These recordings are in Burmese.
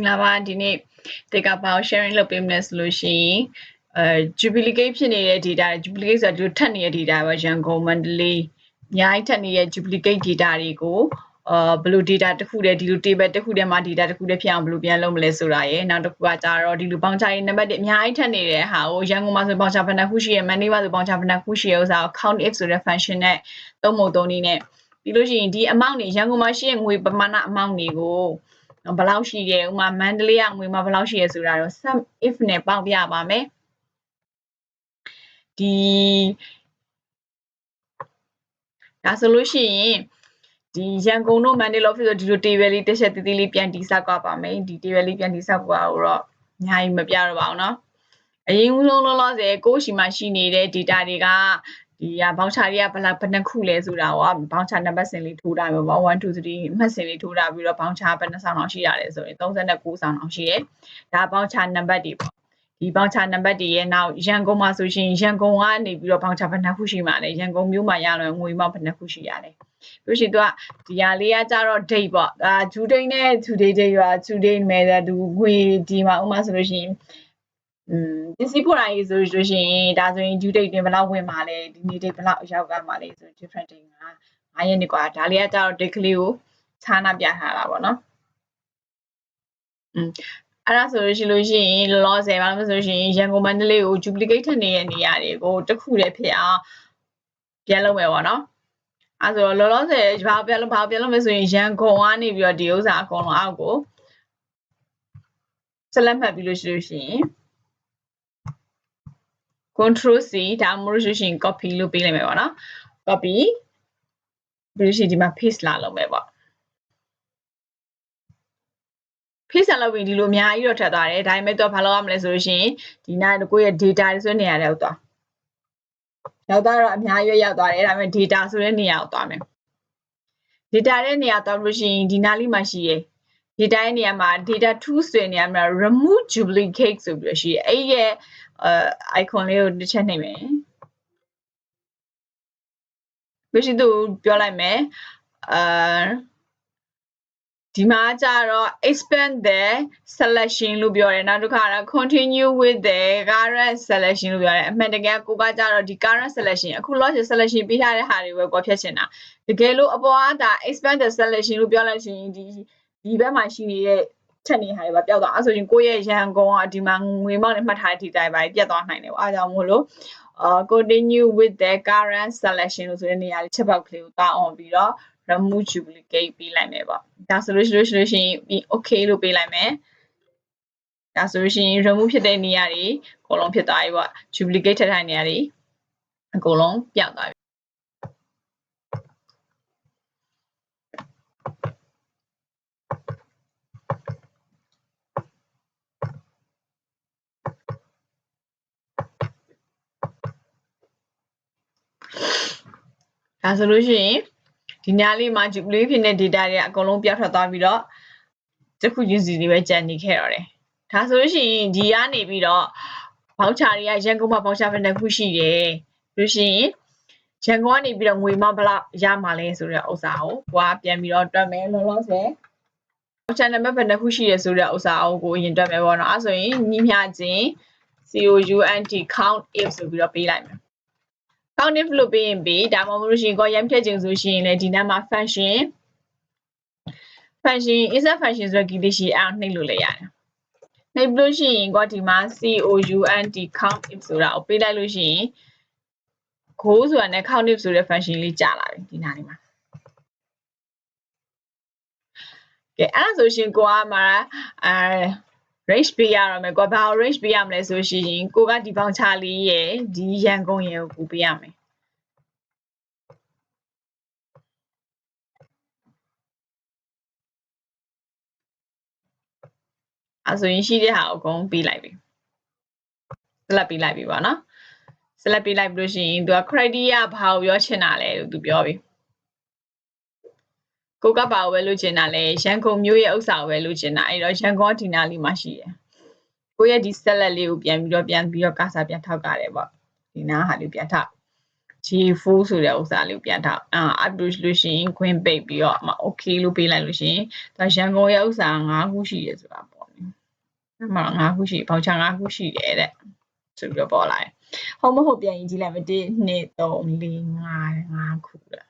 င်္ဂလာပါဒီနေ့တေကဘာ sharing လုပ်ပေးမယ်ဆိုလို့ရှိရင်duplicate ဖြစ်နေတဲ့ data duplicate ဆိုတာဒီလိုထပ်နေတဲ့ data ပဲရန်ကုန်မန္တလေးအများကြီးထပ်နေတဲ့ duplicate data တွေကိုဘယ်လို data တစ်ခုတည်းဒီလို table တစ်ခုတည်းမှာ data တစ်ခုတည်းဖြစ်အောင်ဘယ်လိုပြန်လုပ်မလဲဆိုတာရယ်နောက်တစ်ခုကကြတော့ဒီလိုပေါင်းချရေးနံပါတ်အများကြီးထပ်နေတဲ့ဟာကိုရန်ကုန်မှာဆိုပေါင်းချဘယ်နှခုရှိရမန္တလေးမှာဆိုပေါင်းချဘယ်နှခုရှိရဥစားကို count if ဆိုတဲ့ function နဲ့သုံးပုံသုံးနည်းနဲ့ပြီးလို့ရှိရင်ဒီ amount တွေရန်ကုန်မှာရှိတဲ့ငွေပမာဏ amount တွေကိုဘယ်လောက်ရှိတယ်ဥမာမန္တလေးကငွေမှာဘယ်လောက်ရှိရဆိုတာတော့ sum if နဲ့ပေါင်းပြပါမယ်ဒီဒါဆိုလို့ရှိရင်ဒီရန်ကုန်တို့မန္တလေးလို့ဖြစ်ဆိုဒီလို table လေးတစ်ချက်တီးတီးလေးပြန်တိစောက်ကြပါမယ်ဒီ table လေးပြန်တိစောက်ပါတော့အများကြီးမပြတော့ပါဘူးเนาะအရင်ဦးဆုံးလောလောဆယ်ကိုယ့်ရှိမှရှိနေတဲ့ data တွေကဒီဘောင်ချတွေကဘယ်နှခုလဲဆိုတာကိုဘောင်ချနံပါတ်စင်လေးထိုးထားပြီပေါ့1 2 3အမှတ်စင်လေးထိုးထားပြီးတော့ဘောင်ချဘယ်နှဆောင်အောင်ရှိရတယ်ဆိုရင်39ဆောင်အောင်ရှိတယ်ဒါဘောင်ချနံပါတ်တွေပေါ့ဒီဘောင်ချနံပါတ်တွေရဲ့နောက်ရန်ကုန်မှာဆိုရှင်ရန်ကုန်ကနေပြီးတော့ဘောင်ချဘယ်နှခုရှိမှလဲရန်ကုန်မြို့မှာရလွယ်ငွေမောက်ဘယ်နှခုရှိရလဲပြီးရှင်သူကဒီဟာလေးကကြတော့ date ပေါ့ဒါ due date နဲ့ today date ရွာ today မဲ့သူငွေဒီမှာဥမာဆိုလို့ရှိရင်ပစ္စည်းပို့တာရေးဆိုလို့ရှိရင်ဒါဆိုရင် due date တင်ဘယ်လောက်ဝင်မှာလဲဒီနေ့ date ဘယ်လောက်ရောက်ကမှာလဲဆို different date မှာ9ရက်နေ့กว่าဒါလေးကကြတော့ date ကလေးကိုခြားနာပြထားတာပေါ့နော်အဲ့ဒါဆိုလို့ရှိရင်လောဆယ်ဘာလို့ဆိုလို့ရှိရင်ရန်ကုန်မန္တလေးကို duplicate ထပ်နေတဲ့နေရာတွေကိုတစ်ခုတည်းဖြစ်အောင်ပြန်လုပ်မယ်ပေါ့နော်အဲ့ဆိုတော့လောလောဆယ်ဘာပြန်လုပ်မယ်ဆိုရင်ရန်ကုန်ကနေပြီးတော့ဒီဥစ္စာအကုန်လုံးအောက်ကိုဆက်လက်မှတ်ပြီးလို့ရှိရင် control C ဒါမှမဟုတ်ရှင် copy လုပ်ပေးလိုက်မယ်ပေါ့နော် copy ပြီးလို့ရှိရင်ဒီမှာ paste လာလုပ်မယ်ပေါ့ paste လာလုပ်ပြီးဒီလိုအများကြီးတော့ထပ်သွားတယ်ဒါပေမဲ့တော့ဘာလုပ်ရမလဲဆိုလို့ရှိရင်ဒီနားကိုရဲ့ data ဆိုတဲ့နေရာထဲကိုသွားရောက်တော့အများကြီးရောက်သွားတယ်ဒါပေမဲ့ data ဆိုတဲ့နေရာကိုသွားမယ် data တဲ့နေရာသွားလို့ရှိရင်ဒီနားလေးမှာရှိရယ် data ရဲ့နေရာမှာ data 2ဆိုတဲ့နေရာမှာ remove duplicate ဆိုပြီးတော့ရှိရယ်အဲ့ရဲ့icon လေးကိုတစ်ချက်နှိပ်မယ်ပြီးရှိသူပြောလိုက်မယ်ဒီမှာကြတော့ expand the selection လို့ပြောတယ်နောက်တစ်ခါတော့ continue with the current selection လို့ပြောတယ်အမှန်တကယ်ကိုကကြတော့ဒီ current selection အခု loss selection ပေးထားတဲ့ဟာတွေပဲကိုဖြတ်ချင်တာတကယ်လို့အပေါ်ကဒါ expand the selection လို့ပြောလိုက်ရှင်ဒီဘက်မှာရှိနေတဲ့ချက်နေဟာတွေပါပျောက်သွားအဲ့ဆိုရင်ကိုယ့်ရဲ့ရန်ကုန်ကဒီမှာငွေမောက်နဲ့မှတ်ထားတဲ့ဒီတိုင်းပါပြတ်သွားနိုင်တယ်ပေါ့အားကြောင့်မို့လို့continue with the current selection လို့ဆိုတဲ့နေရာလေးချက်ပေါက်ကလေးကိုတောင်းအောင်ပြီးတော့ remove duplicate ပေးလိုက်မယ်ပေါ့ဒါဆိုလို့ရှိရင် okay လို့ပေးလိုက်မယ်ဒါဆိုလို့ရှိရင် remove ဖြစ်တဲ့နေရာတွေအကုန်လုံးဖြစ်သွားပြီပေါ့ duplicate ထည့်ထားတဲ့နေရာတွေအကုန်လုံးပြောက်သွားပြီဒါဆိုလို့ရှိရင်ဒီညာလေးမှာ duplicate ဖြစ်တဲ့ data တွေအကုန်လုံးပြောက်ထွက်သွားပြီးတော့တစ်ခုချင်းစီတွေပဲကြံနေခဲ့တော့တယ်ဒါဆိုလို့ရှိရင်ဒီကနေပြီးတော့ဘောက်ချာတွေကရန်ကုန်မှာဘောက်ချာဘယ်နှခုရှိတယ်လို့ရှိရင်ရန်ကုန်ကနေပြီးတော့ငွေမောက်ဘလောက်ရမှာလဲဆိုတဲ့ဥစ္စာကိုပြန်ပြီးတော့တွက်မယ်လောလောဆယ်ဘောက်ချာနံပါတ်ဘယ်နှခုရှိတယ်ဆိုတဲ့ဥစ္စာကိုအရင်တွက်မယ်ပေါ့နော်အဲ့ဆိုရင်ညီမျှခြင်း count count if ဆိုပြီးတော့ပေးလိုက်မယ်count if လို့ပေးရင်ပေးဒါမှမဟုတ်လို့ရှိရင်ကိုရမ်းထည့်ခြင်းဆိုရှင်လည်းဒီနားမှာ function insert function ဆိုတဲ့ key လေးရှိအောင်နှိပ်လို့လည်းရတယ်နှိပ်လို့ရှိရင်ကိုဒီမှာ count if ဆိုတာကိုပေးလိုက်လို့ရှိရင် go ဆိုတာနဲ့ count if ဆိုတဲ့ function လေးကြာလာပြီဒီနားလေးမှာကဲအဲ့ဒါဆိုရှင်ကိုကမှာrange ပေးရတော့မယ်ကိုဘာ range ပေးရမလဲဆိုရှင်ကိုကဒီပေါင်ချလေးရယ်ဒီရန်ကုန်ရယ်ကိုပေးရမယ်အဲ့ဆိုရင်ရှိတဲ့ဟာအကုန်ပေးလိုက်ပြီ select ပေးလိုက်ပြီပေါ့နော် select ပေးလိုက်ပြီးလို့ရှိရင်သူက criteria ဘာကိုပြောချင်တာလဲလို့သူပြောပြီကိုကဘာကိုပဲလို့ချင်တာလဲရန်ကုန်မြို့ရဲ့ဥစ္စာကိုပဲလို့ချင်တာအဲ့တော့ရန်ကုန်ဒီနားလေးမှာရှိတယ်ကိုရဲ့ဒီ select လေးကိုပြန်ပြီးတော့ကာစာပြန်ထောက်ကြတယ်ပေါ့ဒီနားဟာလေးပြန်ထောက် G4 ဆိုတဲ့ဥစ္စာလေးကိုပြန်ထောက်up လို့ရှိရင်ခွင့်ပိတ်ပြီးတော့okay လို့ပေးလိုက်လို့ရှိရင်ဒါရန်ကုန်ရဲ့ဥစ္စာ5ခုရှိရဆိုတာပေါ့န number 5ခုရှိဘောင်ချ5ခုရှိတယ်တဲ့ဆိုပြီးတော့ပေါ်လာတယ်ဟုတ်မဟုတ်ပြန်ရင်ကြည့်လိုက်မယ်1 2 3 4 5ခုတဲ့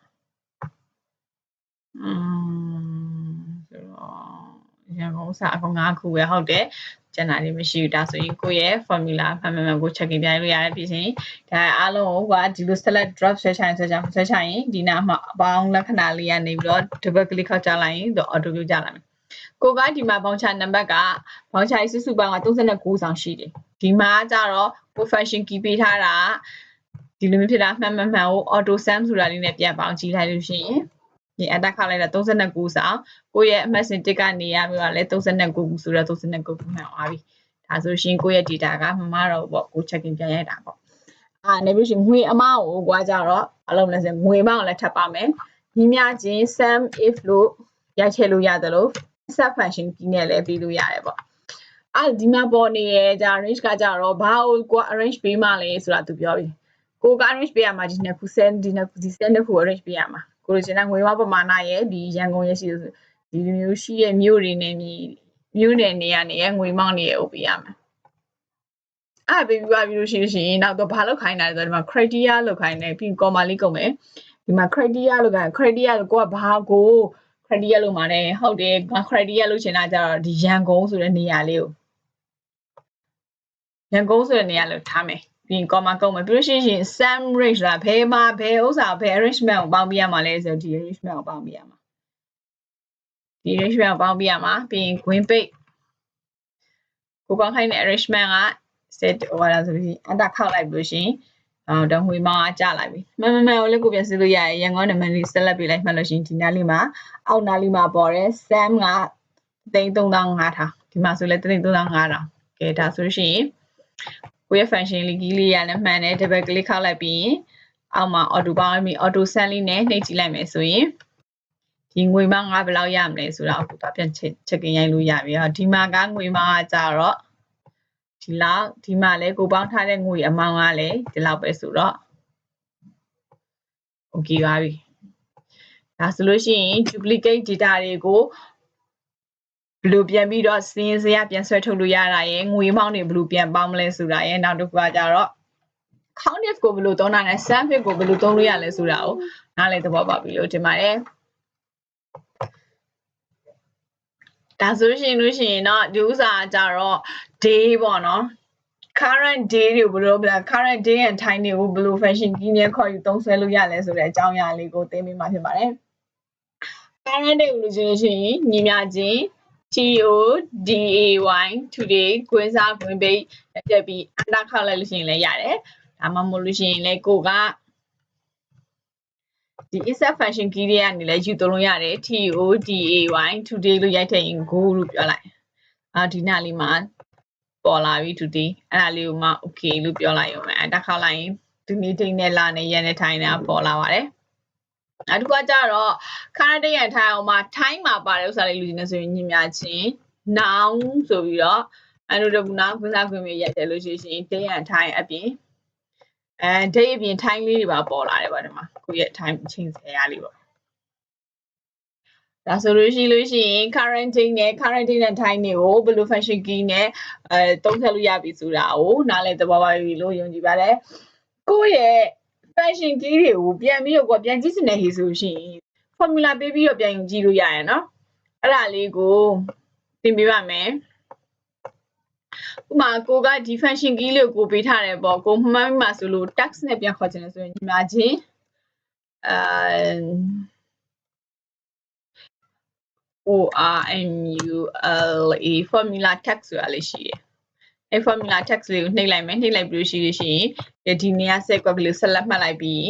ဆိုတော့ရန်ကုန်စာအကောင်5ခုပဲဟုတ်တယ်ကျန်တာလေးမရှိဘူးဒါဆိုရင်ကိုယ့်ရဲ့ formula မှန်ကို check ပြရလို့ရတယ်ဖြစ်ရင်ဒါအားလုံးကိုဒီလို select drop ဆွဲချရင်ဒီနာမှာအပေါင်းလက္ခဏာလေးကနေပြီးတော့ double click ခောက်ကြလိုက်ရင်တော့ auto view ကြလာမယ်ကိုကဒီမှာဘောင်ချနံပါတ်ကဘောင်ချစုစုပေါင်းက39ဆောင်ရှိတယ်ဒီမှာကျတော့ကို function key ပေးထားတာဒီလိုမျိုးဖြစ်တာမှန်ကို auto sum ဆိုတာလေးနဲ့ပြန်ပေါင်းကြည့်လိုက်လို့ရှိရင်ဒီအတက်ခါလိုက်တာ39ဆောင်ကိုရဲ့အမှတ်စဉ်တစ်ကနေရပြီးတော့လဲ39ခုဆိုတော့39ခုမှန်သွားပြီဒါဆိုရှင်ကိုရဲ့ data ကမှန်မှာတော့ပေါ့ကို checking ပြန်ရိုက်တာပေါ့နေပြီးရှင်ငွေအမောင်းကိုကွာကြတော့အလုံးလဲဆိုငွေအမောင်းကိုလည်းထပ်ပါမယ်ညီမျှချင်း sum if လို့ရိုက်ချက်လို့ရတယ်လို့ set function key နဲ့လည်းပြီးလို့ရတယ်ပေါ့ဒီမှာပေါ်နေရကြ range ကကြတော့ဘာကိုကို arrange ပေးမှလဲဆိုတာသူပြောပြီကိုက arrange ပေးရမှာဒီနှစ်ခု set ဒီနှစ်ခုဒီ set နှစ်ခု arrange ပေးရမှာကိုလိုချင်တဲ့ငွေဝပမာဏရဲ့ဒီရန်ကုန်ရဲ့ရှိလို့ဒီမျိုးရှိရဲ့မြို့တွေနဲ့မြို့နယ်နေရနေရငွေမောင်းနေရဥပပေးရမှာပေးပြီးပါပြီလို့ရှိရင်နောက်တော့ဘာလောက်ခိုင်းတာလဲဆိုတော့ဒီမှာ criteria လောက်ခိုင်းတယ်ပြီး comma လေးကုန်မယ်ဒီမှာ criteria လောက်ခိုင်း criteria လို့ကိုကဘာကို criteria လို့မှာလဲဟုတ်တယ် criteria လို့ချင်တာကြတော့ဒီရန်ကုန်ဆိုတဲ့နေရာလေးကိုရန်ကုန်ဆိုတဲ့နေရာလို့ထားမယ်ပြီးရင် comma ကုန်မယ်ပြီးလို့ရှိရင် sum range ဆိုတာဘယ်မှာဘယ်ဥစ္စာဘယ် arrangement ကိုပေါင်းပြရမှာလဲဆိုတော့ဒီ arrangement ကိုပေါင်းပြရမှာဒီ arrangement ကိုပေါင်းပြရမှာပြီးရင် green page ကိုပေါင်းခိုင်းတဲ့ arrangement က set ဟိုလာဆိုပြီးအတက်ခောက်လိုက်ပြီးလို့ရှိရင်တော့ငွေမောင်းကကျလာပြီမှန်ကိုလည်းကိုပြန်စစ်လို့ရရရန်ကုန်နံပါတ်လေး select ပေးလိုက်မှတ်လို့ရှိရင်ဒီနားလေးမှာအောက်နားလေးမှာပေါ်တယ် sum က33500ထားဒီမှာဆိုလဲ33500ကဲဒါဆိုလို့ရှိရင်ကိုရဲ့ function လေးကြီးလေးရလည်းမှန်တယ် double click ခောက်လိုက်ပြီးရင်အောက်မှာ auto ပေါင်းပြီး auto sum လေးနဲ့နှိပ်ကြည့်လိုက်မယ်ဆိုရင်ဒီငွေမောင်းကဘယ်လောက်ရမလဲဆိုတာအခုတော့ပြန် checking ရိုက်လို့ရပြီဒီမှာကငွေမောင်းကကြတော့ဒီလောက်ဒီမှာလဲကိုပေါင်းထားတဲ့ငွေအမောင်းကလည်းဒီလောက်ပဲဆိုတော့ okay ပါပြီဒါဆိုလို့ရှိရင် duplicate data တွေကိုဘယ်လိုပြန်ပြီးတော့စင်းစရာပြန်ဆွဲထုတ်လို့ရတာရယ်ငွေမောင်းတွေဘယ်လိုပြန်ပေါင်းမလဲဆိုတာရယ်နောက်တစ်ခုကကြတော့ count if ကိုဘယ်လိုသုံးတာလဲ sum if ကိုဘယ်လိုသုံးလို့ရလဲဆိုတာကိုနားလည်သဘောပေါက်ပြီလို့ထင်ပါတယ်ဒါဆိုလို့ရှိရင်တော့ဒီဥစားကြတော့ day ပေါ့နော် current day တွေကိုဘယ်လို current day and time တွေကိုဘယ်လို function key နဲ့ခေါ်ယူသုံးစွဲလို့ရလဲဆိုတဲ့အကြောင်းအရာလေးကိုသင်ပေးမှာဖြစ်ပါတယ် current day ကိုလို့ဆိုလို့ရှိရင်ညီမျှချင်း TODAY today ကွင်းစားကွင်းပိတ်တက်ပြီးအနာခောက်လိုက်လို့ရှိရင်လည်းရတယ်ဒါမှမဟုတ်လို့ရှိရင်လည်းကိုကဒီ insert function key တွေကနေလည်းယူသုံးလို့ရတယ် TODAY today လို့ရိုက်ထည့်ရင် go လို့ပြောလိုက်ဒီနားလေးမှာပေါ်လာပြီ today အဲ့ဒါလေးကိုမှ okay လို့ပြောလိုက်ရုံပဲတက်ခောက်လိုက်ရင်ဒီနေ့ဒိတ်နဲ့လနဲ့ရက်နဲ့ထိုင်နေတာပေါ်လာပါတယ်နောက်တစ်ခုကကြတော့ current day and time မှာ time မှာပါတဲ့ဥစ္စာလေးလူချင်းနေဆိုရင်ညီမျှချင်း noun ဆိုပြီးတော့အဲ့လိုတော့နောက်ခွင့်စားခွင့်မြေရက်တယ်လို့ရှိရင် day and time အပြင်day အပြင် time လေးတွေပါပေါ်လာတယ်ပေါ့ဒီမှာကိုယ့်ရဲ့ time အချိန်စရာလေးပေါ့ဒါဆိုလို့ရှိရင် current day နဲ့ time တွေကိုဘယ်လို function key နဲ့သုံးထည့်လို့ရပြီဆိုတာကိုနားလည်သဘောပေါက်ပြီလို့ယုံကြည်ပါတယ်ကိုယ့်ရဲ့ function key တွေကိုပြန်ပြီးတော့ပြန်ကြည့်စနေဟေးဆိုရှင် formula ပေးပြီးတော့ပြန်ယူကြည့်လို့ရရနော်အဲ့ဒါလေးကိုသင်ပေးပါမယ်ဥပမာကိုကဒီ function key လေးကိုပေးထားတယ်ပေါ့ကိုမှန်းမှာဆိုလို့ tax နဲ့ပြန်ခေါ်ချင်တယ်ဆိုရင်ညီမချင်းformula formula tax ဆိုတာလေးရှိတယ်အဲ့ formula tax လေးကိုနှိပ်လိုက်မယ်နှိပ်လိုက်ပြီးရှိရင်ဒီနေရာဆက်ကွက်လေးဆက်လက်မှတ်လိုက်ပြီး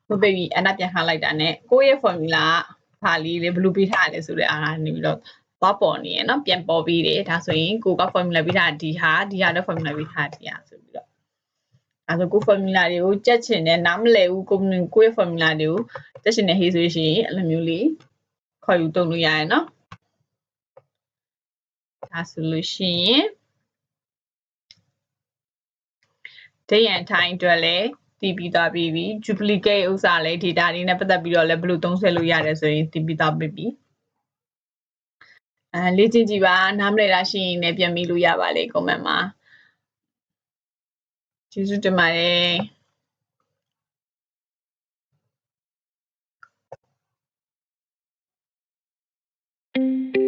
ဘယ်ပြီးအနာပြန်ခါလိုက်တာနဲ့ကိုယ့်ရဲ့ formula ကဘာလေးလဲဘယ်လိုပေးထားလဲဆိုတဲ့အားနေပြီးတော့သွားပေါ်နေရနော်ပြန်ပေါ်ပြီးတယ်ဒါဆိုရင်ကိုက formula ပေးထားဒီဟာတော့ formula ပေးထားဒီဟာဆိုပြီးတော့အဲ့ဆိုကို formula တွေကိုကြက်ချင်တယ်နားမလည်ဘူးကိုယ့်ရဲ့ formula တွေကိုကြက်ချင်တယ်ဟေးဆိုရင်အဲ့လိုမျိုးလေးခေါ်ယူသုံးလို့ရရနော်ဒါဆိုလို့ရှိရင် day and time အတွက်လည်းတည်ပြီးသားပြီ duplicate ဥစ္စာလည်း data တွေနဲ့ပတ်သက်ပြီးတော့လည်းဘယ်လိုသုံးစွဲလို့ရတယ်ဆိုရင်တည်ပြီးသားပြီ လေ့ကျင့်ကြည့်ပါနားမလည်တာရှိရင်လည်းပြန်မေးလို့ရပါလေ comment မှာကျေးဇူးတင်ပါတယ်